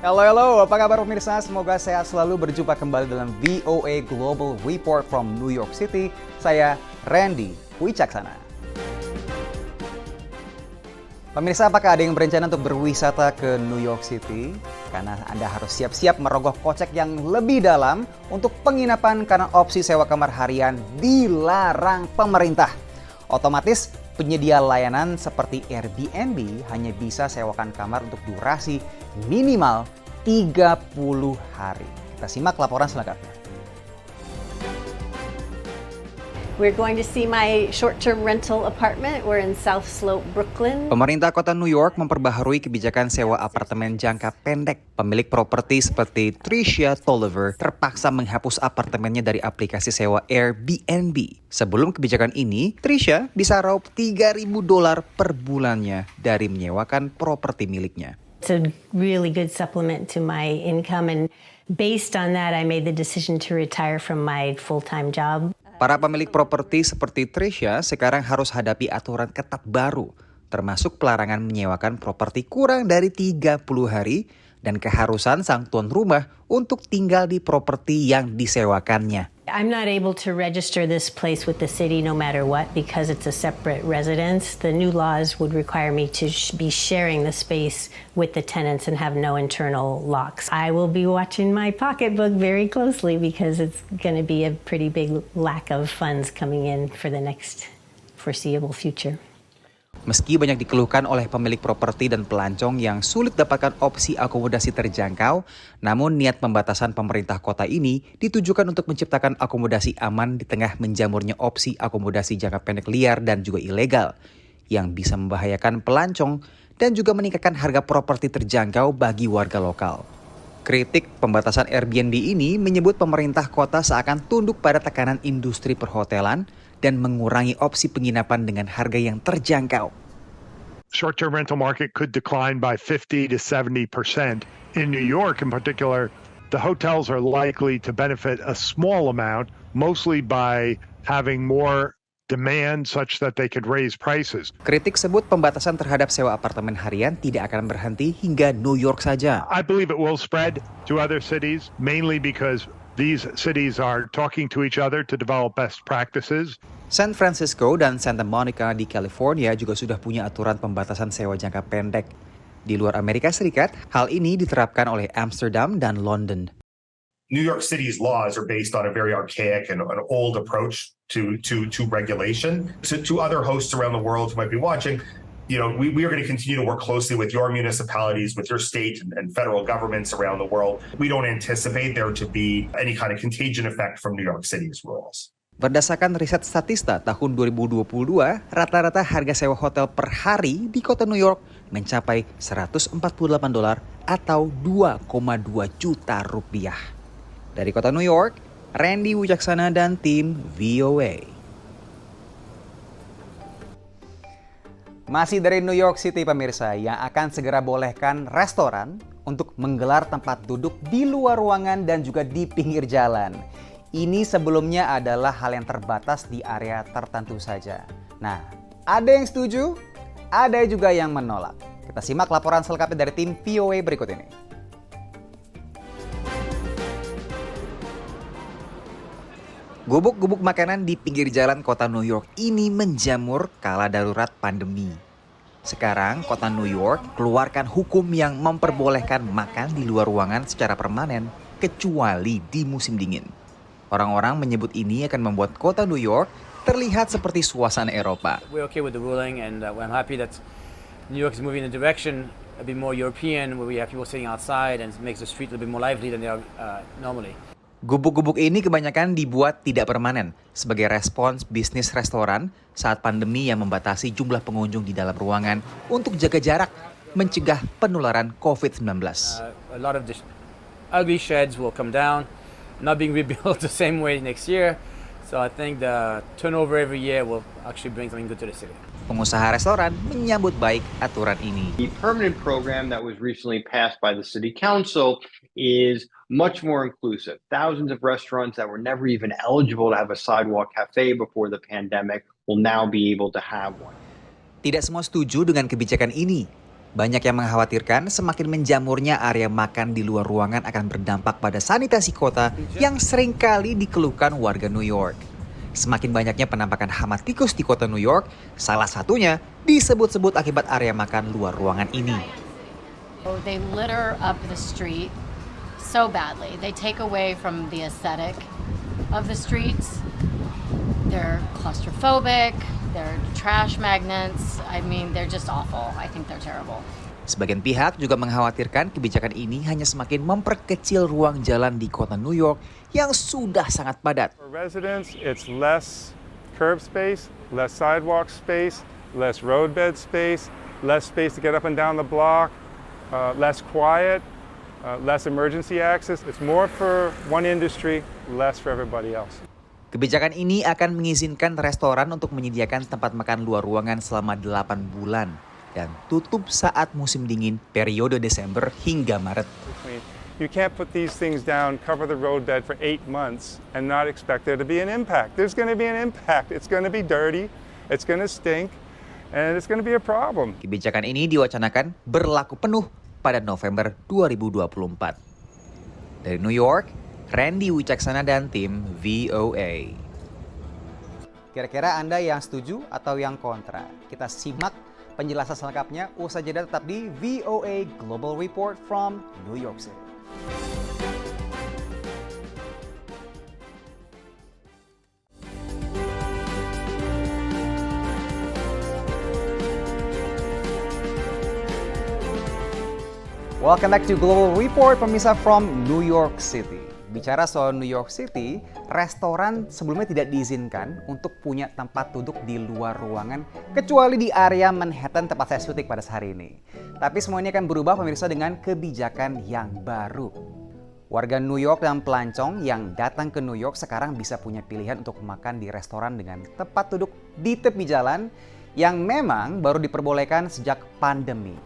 Halo, apa kabar pemirsa? Semoga sehat selalu, berjumpa kembali dalam VOA Global Report from New York City. Saya Randy Wicaksana. Pemirsa, apakah ada yang berencana untuk berwisata ke New York City? Karena Anda harus siap-siap merogoh kocek yang lebih dalam untuk penginapan karena opsi sewa kamar harian dilarang pemerintah. Otomatis penyedia layanan seperti Airbnb hanya bisa sewakan kamar untuk durasi minimal 30 hari. Kita simak laporan selengkapnya. We're going to see my short-term rental apartment. We're in South Slope, Brooklyn. Pemerintah kota New York memperbaharui kebijakan sewa apartemen jangka pendek. Pemilik properti seperti Tricia Tolliver terpaksa menghapus apartemennya dari aplikasi sewa Airbnb. Sebelum kebijakan ini, Tricia bisa raup $3.000 per bulannya dari menyewakan properti miliknya. It's a really good supplement to my income, and based on that, I made the decision to retire from my full-time job. Para pemilik properti seperti Tricia sekarang harus hadapi aturan ketat baru, termasuk pelarangan menyewakan properti kurang dari 30 hari dan keharusan sang tuan rumah untuk tinggal di properti yang disewakannya. I'm not able to register this place with the city no matter what because it's a separate residence. The new laws would require me to be sharing the space with the tenants and have no internal locks. I will be watching my pocketbook very closely because it's going to be a pretty big lack of funds coming in for the next foreseeable future. Meski banyak dikeluhkan oleh pemilik properti dan pelancong yang sulit dapatkan opsi akomodasi terjangkau, namun niat pembatasan pemerintah kota ini ditujukan untuk menciptakan akomodasi aman di tengah menjamurnya opsi akomodasi jangka pendek liar dan juga ilegal, yang bisa membahayakan pelancong dan juga meningkatkan harga properti terjangkau bagi warga lokal. Kritik pembatasan Airbnb ini menyebut pemerintah kota seakan tunduk pada tekanan industri perhotelan dan mengurangi opsi penginapan dengan harga yang terjangkau. Short-term rental market could decline by 50 to 70%. In New York in particular, the hotels are likely to benefit a small amount, mostly by having more demand such that they could raise prices. Kritik sebut pembatasan terhadap sewa apartemen harian tidak akan berhenti hingga New York saja. I believe it will spread to other cities, mainly because these cities are talking to each other to develop best practices. San Francisco dan Santa Monica di California juga sudah punya aturan pembatasan sewa jangka pendek. Di luar Amerika Serikat, hal ini diterapkan oleh Amsterdam dan London. New York City's laws are based on a very archaic and an old approach to regulation. To other hosts around the world who might be watching, we are going to continue to work closely with your municipalities, with your state and federal governments around the world. We don't anticipate there to be any kind of contagion effect from New York City's rules. Berdasarkan riset Statista tahun 2022, rata-rata harga sewa hotel per hari di kota New York mencapai $148 atau 2,2 juta rupiah. Dari kota New York, Randy Wicaksana dan tim VOA. Masih dari New York City pemirsa, yang akan segera bolehkan restoran untuk menggelar tempat duduk di luar ruangan dan juga di pinggir jalan. Ini sebelumnya adalah hal yang terbatas di area tertentu saja. Nah, ada yang setuju, ada juga yang menolak. Kita simak laporan selengkapnya dari tim VOA berikut ini. Gubuk-gubuk makanan di pinggir jalan kota New York ini menjamur kala darurat pandemi. Sekarang, kota New York keluarkan hukum yang memperbolehkan makan di luar ruangan secara permanen, kecuali di musim dingin. Orang-orang menyebut ini akan membuat kota New York terlihat seperti suasana Eropa. We're okay with the ruling, and I'm happy that New York is moving in a direction a bit more European, where we have people sitting outside and it makes the street a little bit more lively than they are normally. Gubuk-gubuk ini kebanyakan dibuat tidak permanen sebagai respons bisnis restoran saat pandemi yang membatasi jumlah pengunjung di dalam ruangan untuk jaga jarak, mencegah penularan COVID-19. A lot of the ugly sheds will come down, not being rebuilt the same way next year. So I think the turnover every year will actually bring something good to the city. Pengusaha restoran menyambut baik aturan ini. The permanent program that was recently passed by the city council is much more inclusive. Thousands of restaurants that were never even eligible to have a sidewalk cafe before the pandemic will now be able to have one. Tidak semua setuju dengan kebijakan ini. Banyak yang mengkhawatirkan semakin menjamurnya area makan di luar ruangan akan berdampak pada sanitasi kota yang seringkali dikeluhkan warga New York. Semakin banyaknya penampakan hama tikus di kota New York, salah satunya disebut-sebut akibat area makan luar ruangan ini. They litter up the street so badly. They take away from the aesthetic of the streets. They're claustrophobic, they're trash magnets. I mean, they're just awful. I think they're terrible. Sebagian pihak juga mengkhawatirkan kebijakan ini hanya semakin memperkecil ruang jalan di kota New York yang sudah sangat padat. For residents, it's less curb space, less sidewalk space, less roadbed space, less space to get up and down the block, less quiet, less emergency access. It's more for one industry, less for everybody else. Kebijakan ini akan mengizinkan restoran untuk menyediakan tempat makan luar ruangan selama 8 bulan dan tutup saat musim dingin periode Desember hingga Maret. You can't put these things down, cover the roadbed for 8 months and not expect there to be an impact. There's going to be an impact. It's going to be dirty, it's going to stink, and it's going to be a problem. Kebijakan ini diwacanakan berlaku penuh pada November 2024. Dari New York, Randy Wicaksana dan tim VOA. Kira-kira Anda yang setuju atau yang kontra? Kita simak penjelasan selengkapnya usai jeda, tetap di VOA Global Report from New York City. Welcome back to Global Report, pemirsa from New York City. Bicara soal New York City, restoran sebelumnya tidak diizinkan untuk punya tempat duduk di luar ruangan kecuali di area Manhattan tempat saya syuting pada hari ini. Tapi semua ini akan berubah pemirsa dengan kebijakan yang baru. Warga New York dan pelancong yang datang ke New York sekarang bisa punya pilihan untuk makan di restoran dengan tempat duduk di tepi jalan yang memang baru diperbolehkan sejak pandemi.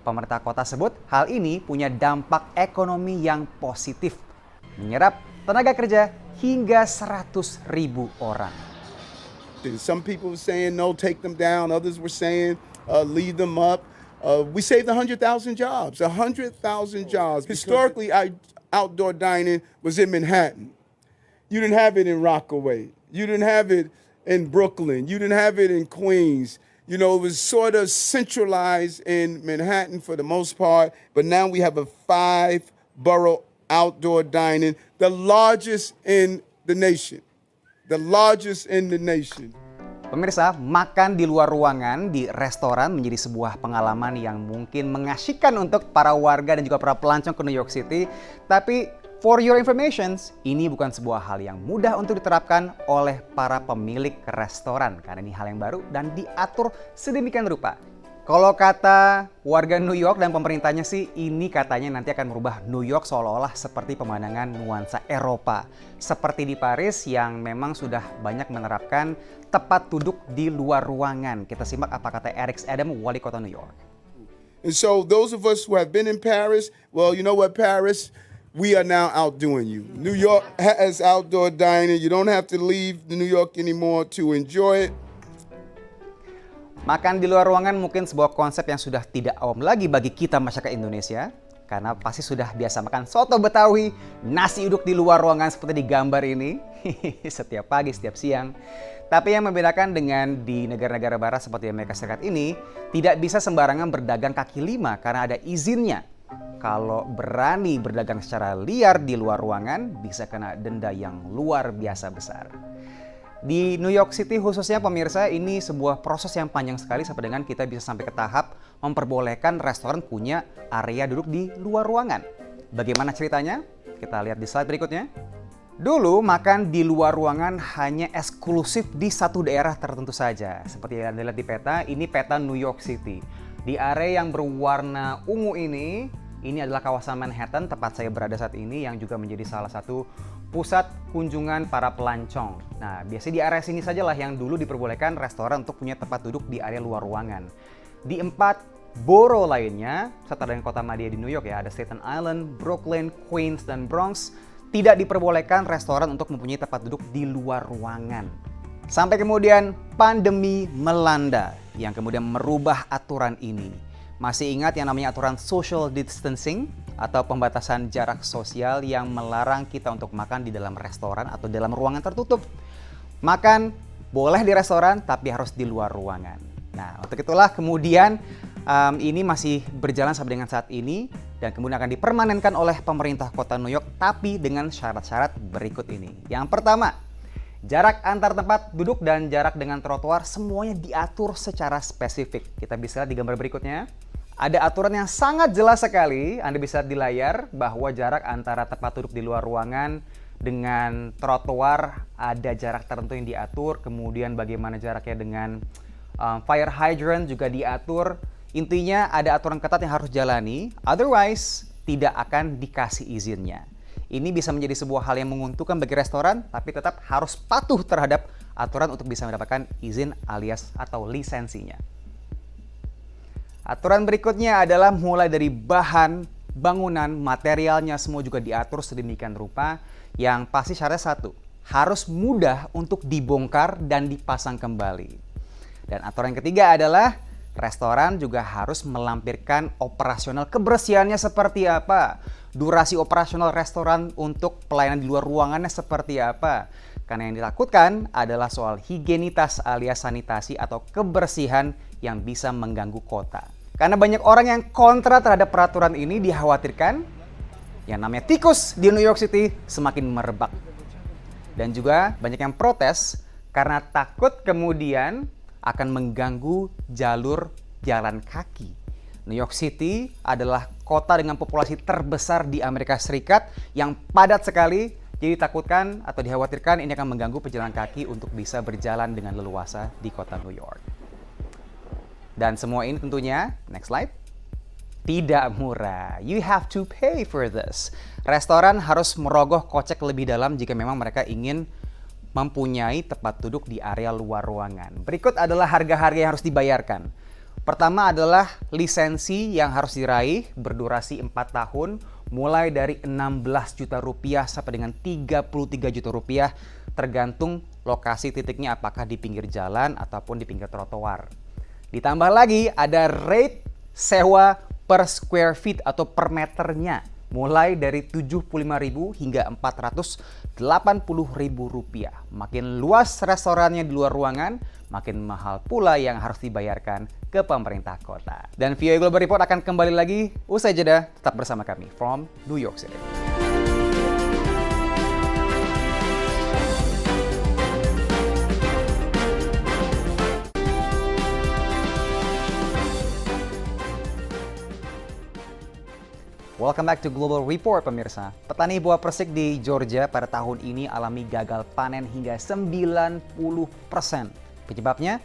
Pemerintah kota sebut hal ini punya dampak ekonomi yang positif, menyerap tenaga kerja hingga 100.000 orang. Some people were saying no, take them down. Others were saying leave them up. We saved 100,000 jobs. 100,000 jobs. Historically, outdoor dining was in Manhattan. You didn't have it in Rockaway. You didn't have it in Brooklyn. You didn't have it in Queens. You know, it was sort of centralized in Manhattan for the most part. But now we have a 5-borough outdoor dining, the largest in the nation. The largest in the nation. Pemirsa, makan di luar ruangan di restoran menjadi sebuah pengalaman yang mungkin mengasyikkan untuk para warga dan juga para pelancong ke New York City. Tapi for your information, ini bukan sebuah hal yang mudah untuk diterapkan oleh para pemilik restoran karena ini hal yang baru dan diatur sedemikian rupa. Kalau kata warga New York dan pemerintahnya sih, ini katanya nanti akan merubah New York seolah-olah seperti pemandangan nuansa Eropa. Seperti di Paris yang memang sudah banyak menerapkan tempat duduk di luar ruangan. Kita simak apa kata Eric Adams, wali kota New York. And so those of us who have been in Paris, well, you know what, Paris? We are now outdoing you. New York has outdoor dining. You don't have to leave New York anymore to enjoy it. Makan di luar ruangan mungkin sebuah konsep yang sudah tidak awam lagi bagi kita masyarakat Indonesia. Karena pasti sudah biasa makan soto Betawi, nasi uduk di luar ruangan seperti di gambar ini. Setiap pagi, setiap siang. Tapi yang membedakan dengan di negara-negara barat seperti Amerika Serikat ini, tidak bisa sembarangan berdagang kaki lima karena ada izinnya. Kalau berani berdagang secara liar di luar ruangan, bisa kena denda yang luar biasa besar. Di New York City khususnya pemirsa, ini sebuah proses yang panjang sekali sampai dengan kita bisa sampai ke tahap memperbolehkan restoran punya area duduk di luar ruangan. Bagaimana ceritanya? Kita lihat di slide berikutnya. Dulu makan di luar ruangan hanya eksklusif di satu daerah tertentu saja. Seperti yang Anda lihat di peta, ini peta New York City. Di area yang berwarna ungu ini adalah kawasan Manhattan, tempat saya berada saat ini, yang juga menjadi salah satu pusat kunjungan para pelancong. Nah, biasanya di area sini sajalah yang dulu diperbolehkan restoran untuk punya tempat duduk di area luar ruangan. Di 4 borough lainnya, serta dengan kota madya di New York ya, ada Staten Island, Brooklyn, Queens, dan Bronx, tidak diperbolehkan restoran untuk mempunyai tempat duduk di luar ruangan. Sampai kemudian pandemi melanda yang kemudian merubah aturan ini. Masih ingat yang namanya aturan social distancing atau pembatasan jarak sosial yang melarang kita untuk makan di dalam restoran atau dalam ruangan tertutup. Makan boleh di restoran tapi harus di luar ruangan. Nah, untuk itulah kemudian ini masih berjalan sampai dengan saat ini dan kemudian akan dipermanenkan oleh pemerintah kota New York tapi dengan syarat-syarat berikut ini. Yang pertama, jarak antar tempat duduk dan jarak dengan trotoar semuanya diatur secara spesifik. Kita bisa lihat di gambar berikutnya. Ada aturan yang sangat jelas sekali, Anda bisa lihat di layar bahwa jarak antara tempat duduk di luar ruangan dengan trotoar ada jarak tertentu yang diatur, kemudian bagaimana jaraknya dengan fire hydrant juga diatur. Intinya ada aturan ketat yang harus jalani, otherwise tidak akan dikasih izinnya. Ini bisa menjadi sebuah hal yang menguntungkan bagi restoran, tapi tetap harus patuh terhadap aturan untuk bisa mendapatkan izin alias atau lisensinya. Aturan berikutnya adalah mulai dari bahan, bangunan, materialnya semua juga diatur sedemikian rupa. Yang pasti syaratnya satu, harus mudah untuk dibongkar dan dipasang kembali. Dan aturan yang ketiga adalah restoran juga harus melampirkan operasional kebersihannya seperti apa. Durasi operasional restoran untuk pelayanan di luar ruangannya seperti apa. Karena yang ditakutkan adalah soal higienitas alias sanitasi atau kebersihan yang bisa mengganggu kota. Karena banyak orang yang kontra terhadap peraturan ini dikhawatirkan yang namanya tikus di New York City semakin merebak. Dan juga banyak yang protes karena takut kemudian akan mengganggu jalur jalan kaki. New York City adalah kota dengan populasi terbesar di Amerika Serikat yang padat sekali. Jadi ditakutkan atau dikhawatirkan ini akan mengganggu pejalan kaki untuk bisa berjalan dengan leluasa di kota New York. Dan semua ini tentunya, next slide, tidak murah. You have to pay for this. Restoran harus merogoh kocek lebih dalam jika memang mereka ingin mempunyai tempat duduk di area luar ruangan. Berikut adalah harga-harga yang harus dibayarkan. Pertama adalah lisensi yang harus diraih berdurasi 4 tahun, mulai dari 16 juta rupiah sampai dengan 33 juta rupiah, tergantung lokasi titiknya apakah di pinggir jalan ataupun di pinggir trotoar. Ditambah lagi ada rate sewa per square feet atau per meternya, mulai dari 75.000 hingga 480.000 rupiah. Makin luas restorannya di luar ruangan, makin mahal pula yang harus dibayarkan ke pemerintah kota. Dan VOA Global Report akan kembali lagi usai jeda. Tetap bersama kami from New York City. Welcome back to Global Report, pemirsa. Petani buah persik di Georgia pada tahun ini alami gagal panen hingga 90%. Penyebabnya,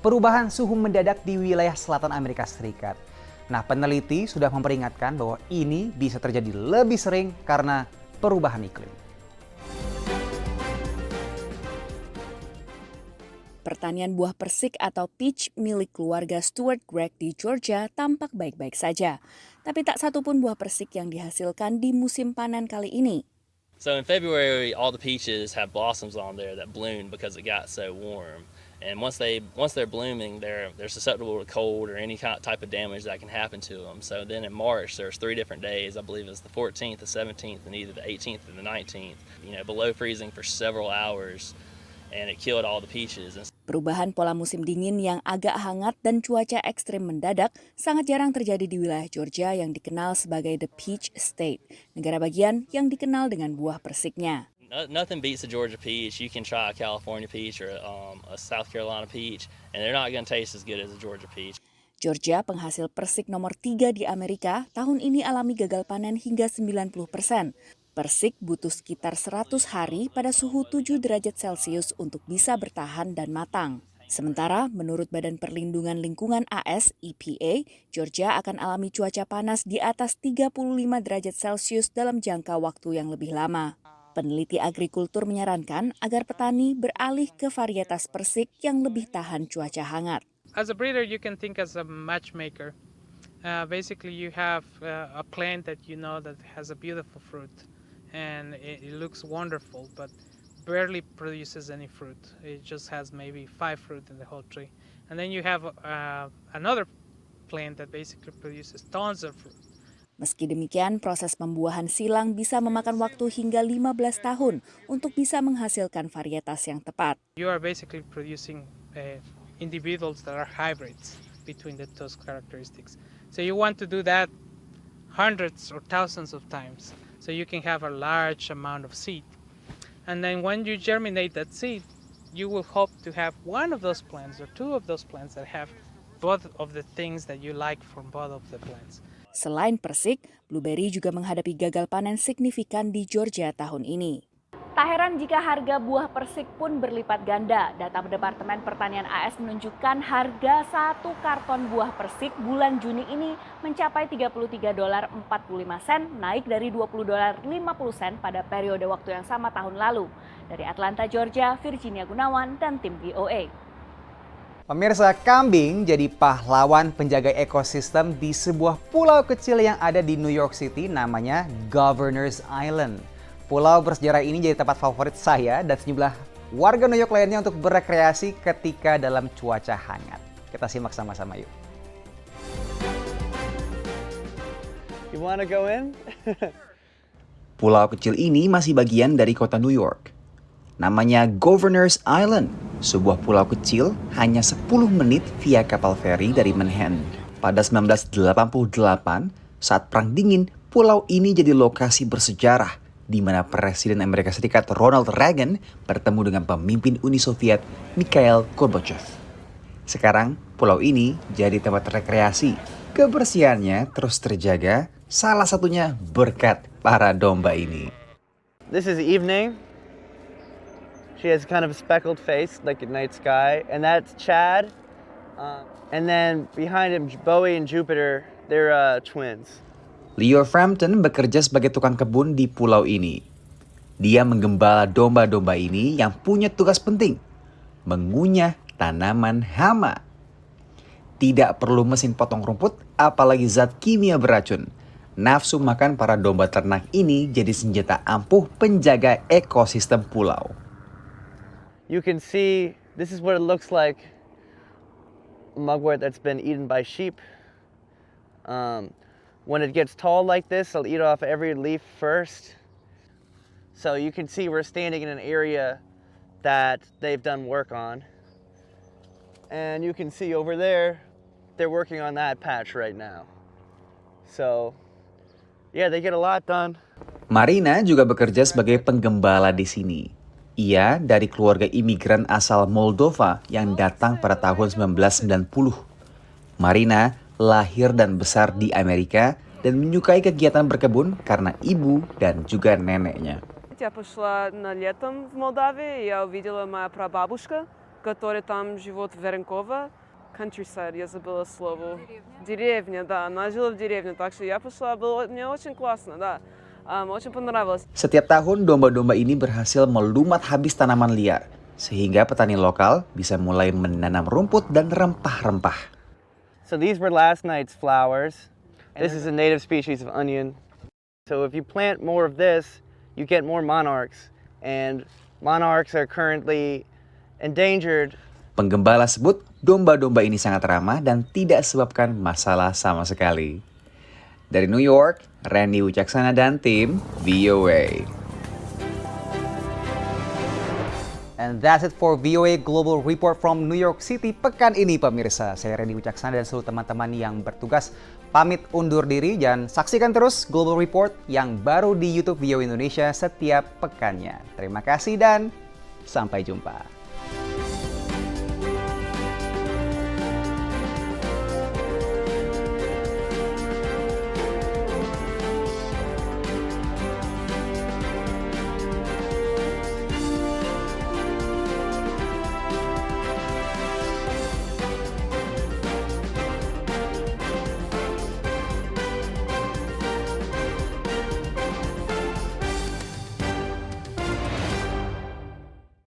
perubahan suhu mendadak di wilayah selatan Amerika Serikat. Nah, peneliti sudah memperingatkan bahwa ini bisa terjadi lebih sering karena perubahan iklim. Pertanian buah persik atau peach milik keluarga Stuart Gregg di Georgia tampak baik-baik saja. Tapi tak satu pun buah persik yang dihasilkan di musim panen kali ini. So in February, all the peaches have blossoms on there that bloom because it got so warm. And once they're blooming, they're susceptible to cold or any type of damage that can happen to them. So then in March, there's 3 different days. I believe it's the 14th, the 17th, and either the 18th or the 19th. Below freezing for several hours. And it killed all the peaches. Perubahan pola musim dingin yang agak hangat dan cuaca ekstrim mendadak sangat jarang terjadi di wilayah Georgia yang dikenal sebagai the Peach State, negara bagian yang dikenal dengan buah persiknya. Nothing beats the Georgia peach. You can try a California peach or a South Carolina peach, and they're not going to taste as good as a Georgia peach. Georgia, penghasil persik nomor 3 di Amerika, tahun ini alami gagal panen hingga 90%. Persik butuh sekitar 100 hari pada suhu 7 derajat Celcius untuk bisa bertahan dan matang. Sementara, menurut Badan Perlindungan Lingkungan AS, EPA, Georgia akan alami cuaca panas di atas 35 derajat Celcius dalam jangka waktu yang lebih lama. Peneliti agrikultur menyarankan agar petani beralih ke varietas persik yang lebih tahan cuaca hangat. As a breeder, you can think as a matchmaker. Basically, you have a plant that you know that has a beautiful fruit. And it looks wonderful, but barely produces any fruit. It just has maybe 5 fruit in the whole tree. And then you have another plant that basically produces tons of fruit. Meski demikian, proses pembuahan silang bisa memakan waktu hingga 15 tahun untuk bisa menghasilkan varietas yang tepat. You are basically producing individuals that are hybrids between those characteristics. So you want to do that hundreds or thousands of times, so you can have a large amount of seed. And then when you germinate that seed, you will hope to have one of those plants or two of those plants that have both of the things that you like from both of the plants. Selain persik, blueberry juga menghadapi gagal panen signifikan di Georgia tahun ini. Tak heran jika harga buah persik pun berlipat ganda. Data Departemen Pertanian AS menunjukkan harga satu karton buah persik bulan Juni ini mencapai $33.45, naik dari $20.50 pada periode waktu yang sama tahun lalu. Dari Atlanta, Georgia, Virginia Gunawan dan tim VOA. Pemirsa, kambing jadi pahlawan penjaga ekosistem di sebuah pulau kecil yang ada di New York City namanya Governor's Island. Pulau bersejarah ini jadi tempat favorit saya dan sejumlah warga New York lainnya untuk berekreasi ketika dalam cuaca hangat. Kita simak sama-sama yuk. You wanna go in? Pulau kecil ini masih bagian dari kota New York. Namanya Governor's Island, sebuah pulau kecil hanya 10 menit via kapal feri dari Manhattan. Pada 1988, saat Perang Dingin, pulau ini jadi lokasi bersejarah di mana Presiden Amerika Serikat Ronald Reagan bertemu dengan pemimpin Uni Soviet Mikhail Gorbachev. Sekarang, pulau ini jadi tempat rekreasi. Kebersihannya terus terjaga, salah satunya berkat para domba ini. This is evening. She has kind of a speckled face like a night sky, and that's Chad. And then behind him, Bowie and Jupiter, they're twins. Leo Frampton bekerja sebagai tukang kebun di pulau ini. Dia menggembala domba-domba ini yang punya tugas penting, mengunyah tanaman hama. Tidak perlu mesin potong rumput, apalagi zat kimia beracun. Nafsu makan para domba ternak ini jadi senjata ampuh penjaga ekosistem pulau. You can see, this is what it looks like, a mugwort that's been eaten by sheep. When it gets tall like this, they'll eat off every leaf first. So you can see we're standing in an area that they've done work on. And you can see over there, they're working on that patch right now. So, yeah, they get a lot done. Marina juga bekerja sebagai penggembala di sini. Ia dari keluarga imigran asal Moldova yang datang pada tahun 1990. Marina lahir dan besar di Amerika dan menyukai kegiatan berkebun karena ibu dan juga neneknya. Я пошла на летом в Молдавии, я увидела моя прабабушка, которая там живет в Веренково. Countryside, я забыла слово. Деревня, да, она жила в деревне, так что я пошла, было мне очень классно, да. Очень понравилось. Setiap tahun domba-domba ini berhasil melumat habis tanaman liar, sehingga petani lokal bisa mulai menanam rumput dan rempah-rempah. So these were last night's flowers. This is a native species of onion. So if you plant more of this, you get more monarchs. And monarchs are currently endangered. Penggembala sebut domba-domba ini sangat ramah dan tidak sebabkan masalah sama sekali. Dari New York, Randy Wicaksana dan tim VOA. And that's it for VOA Global Report from New York City pekan ini pemirsa. Saya Randy Wicaksana dan seluruh teman-teman yang bertugas pamit undur diri dan saksikan terus Global Report yang baru di YouTube VOA Indonesia setiap pekannya. Terima kasih dan sampai jumpa.